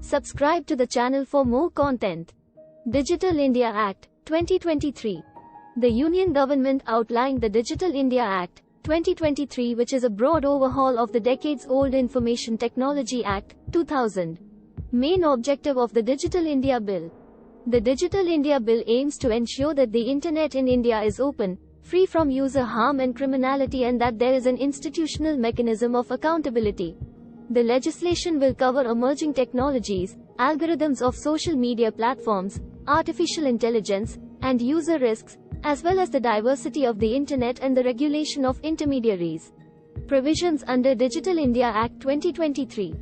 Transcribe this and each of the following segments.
Subscribe to the channel for more content. Digital India Act, 2023. The Union Government outlined the Digital India Act, 2023, which is a broad overhaul of the decades-old Information Technology Act, 2000. Main objective of the Digital India Bill. The Digital India Bill aims to ensure that the Internet in India is open, free from user harm and criminality, and that there is an institutional mechanism of accountability. The legislation will cover emerging technologies, algorithms of social media platforms, artificial intelligence, and user risks, as well as the diversity of the Internet and the regulation of intermediaries. Provisions under Digital India Act 2023.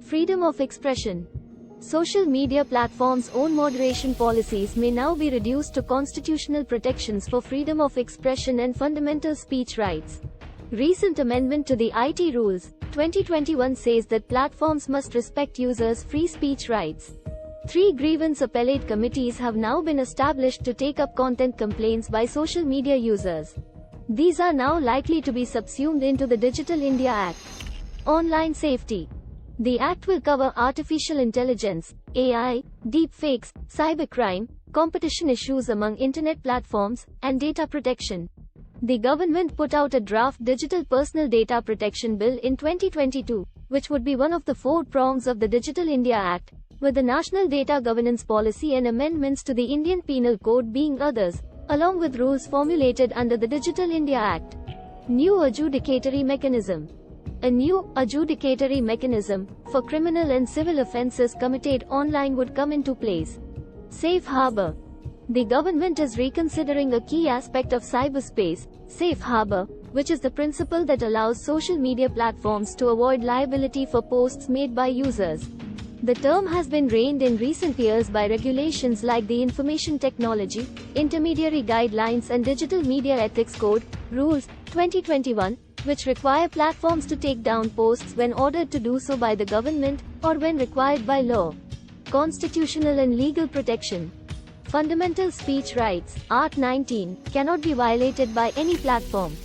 Freedom of expression. Social media platforms' own moderation policies may now be reduced to constitutional protections for freedom of expression and fundamental speech rights. Recent amendment to the IT Rules, 2021 says that platforms must respect users' free speech rights. 3 grievance appellate committees have now been established to take up content complaints by social media users. These are now likely to be subsumed into the Digital India Act. Online safety. The Act will cover artificial intelligence, AI, deepfakes, cybercrime, competition issues among Internet platforms, and data protection. The government put out a draft Digital Personal Data Protection Bill in 2022, which would be one of the 4 prongs of the Digital India Act, with the National Data Governance Policy and amendments to the Indian Penal Code being others, along with rules formulated under the Digital India Act. New adjudicatory mechanism. A new adjudicatory mechanism for criminal and civil offences committed online would come into place. Safe harbor. The government is reconsidering a key aspect of cyberspace, safe harbor, which is the principle that allows social media platforms to avoid liability for posts made by users. The term has been reined in recent years by regulations like the Information Technology, Intermediary Guidelines and Digital Media Ethics Code, Rules, 2021, which require platforms to take down posts when ordered to do so by the government, or when required by law. Constitutional and legal protection. Fundamental speech rights, Art 19, cannot be violated by any platform.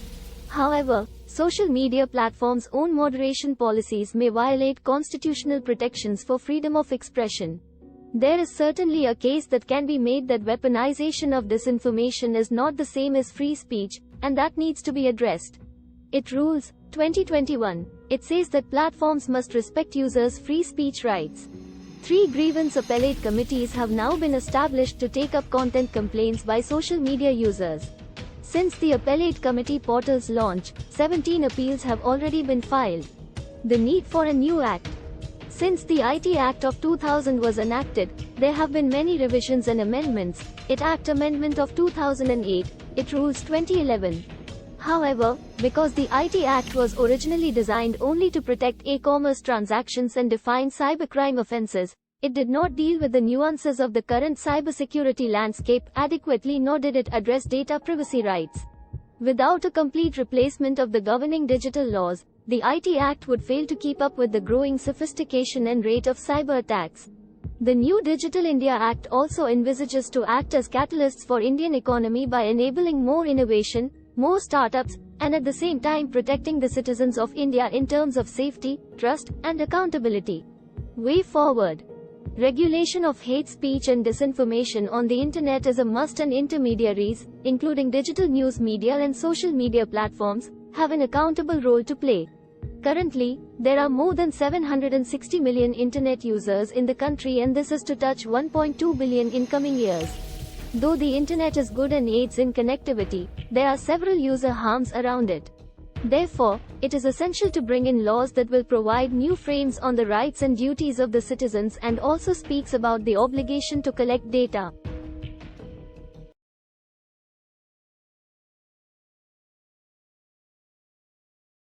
However, social media platforms' own moderation policies may violate constitutional protections for freedom of expression. There is certainly a case that can be made that weaponization of disinformation is not the same as free speech, and that needs to be addressed. It Rules, 2021. It says that platforms must respect users' free speech rights. 3 grievance appellate committees have now been established to take up content complaints by social media users. Since the appellate committee portal's launch, 17 appeals have already been filed. The need for a new act. Since the IT Act of 2000 was enacted, there have been many revisions and amendments. It Act Amendment of 2008, It Rules 2011. However, because the IT Act was originally designed only to protect e-commerce transactions and define cybercrime offenses, it did not deal with the nuances of the current cybersecurity landscape adequately, nor did it address data privacy rights. Without a complete replacement of the governing digital laws, the IT Act would fail to keep up with the growing sophistication and rate of cyber attacks. The new Digital India Act also envisages to act as catalysts for Indian economy by enabling more innovation, more startups, and at the same time protecting the citizens of India in terms of safety, trust, and accountability. Way forward. Regulation of hate speech and disinformation on the Internet is a must, and intermediaries, including digital news media and social media platforms, have an accountable role to play. Currently, there are more than 760 million Internet users in the country, and this is to touch 1.2 billion in coming years. Though the Internet is good and aids in connectivity, there are several user harms around it. Therefore, it is essential to bring in laws that will provide new frames on the rights and duties of the citizens, and also speaks about the obligation to collect data,